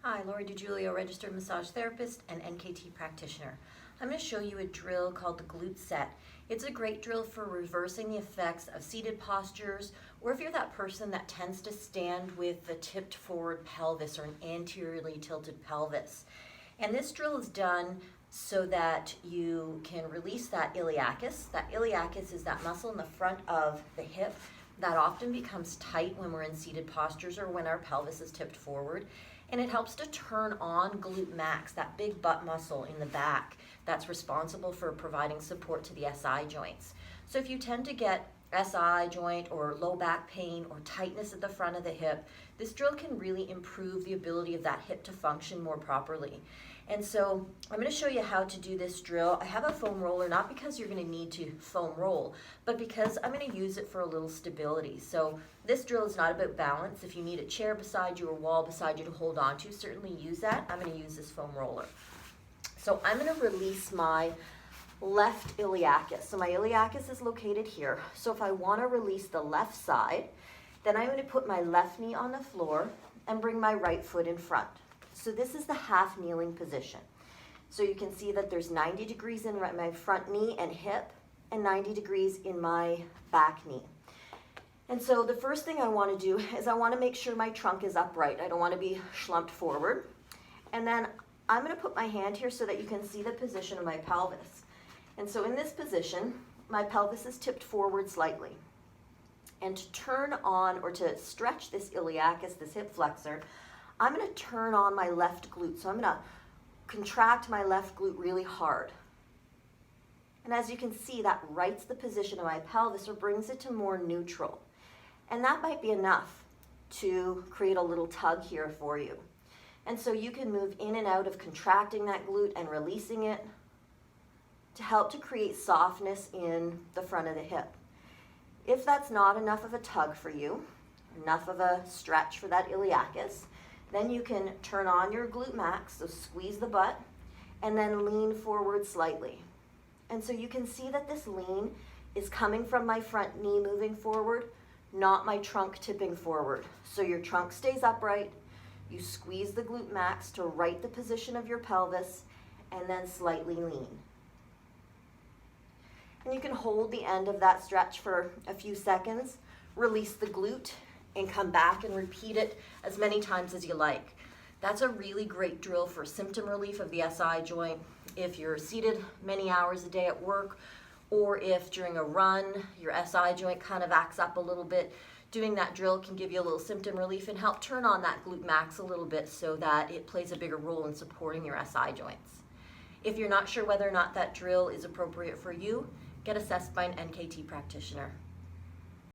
Hi, Lori DiGiulio, registered massage therapist and NKT practitioner. I'm going to show you a drill called the Glute Set. It's a great drill for reversing the effects of seated postures, or if you're that person that tends to stand with the tipped forward pelvis or an anteriorly tilted pelvis. And this drill is done so that you can release that iliacus. That iliacus is that muscle in the front of the hip that often becomes tight when we're in seated postures or when our pelvis is tipped forward. And it helps to turn on glute max, that big butt muscle in the back that's responsible for providing support to the SI joints. So if you tend to get SI joint or low back pain or tightness at the front of the hip, this drill can really improve the ability of that hip to function more properly. And so I'm going to show you how to do this drill. I have a foam roller, not because you're going to need to foam roll, but because I'm going to use it for a little stability. So this drill is not about balance. If you need a chair beside you or wall beside you to hold on to, certainly use that. I'm going to use this foam roller. So I'm going to release my left iliacus. So my iliacus is located here. So if I want to release the left side, then I'm going to put my left knee on the floor and bring my right foot in front. So this is the half kneeling position. So you can see that there's 90 degrees in my front knee and hip and 90 degrees in my back knee. And so the first thing I want to do is I want to make sure my trunk is upright. I don't want to be slumped forward. And then I'm going to put my hand here so that you can see the position of my pelvis. And so in this position, my pelvis is tipped forward slightly. And to turn on or to stretch this iliacus, this hip flexor, I'm going to turn on my left glute. So I'm going to contract my left glute really hard. And as you can see, that rights the position of my pelvis or brings it to more neutral. And that might be enough to create a little tug here for you. And so you can move in and out of contracting that glute and releasing it to help to create softness in the front of the hip. If that's not enough of a tug for you, enough of a stretch for that iliacus, then you can turn on your glute max, so squeeze the butt, and then lean forward slightly. And so you can see that this lean is coming from my front knee moving forward, not my trunk tipping forward. So your trunk stays upright, you squeeze the glute max to right the position of your pelvis, and then slightly lean. And you can hold the end of that stretch for a few seconds, release the glute, and come back and repeat it as many times as you like. That's a really great drill for symptom relief of the SI joint. If you're seated many hours a day at work, or if during a run your SI joint kind of acts up a little bit, doing that drill can give you a little symptom relief and help turn on that glute max a little bit so that it plays a bigger role in supporting your SI joints. If you're not sure whether or not that drill is appropriate for you, get assessed by an NKT practitioner.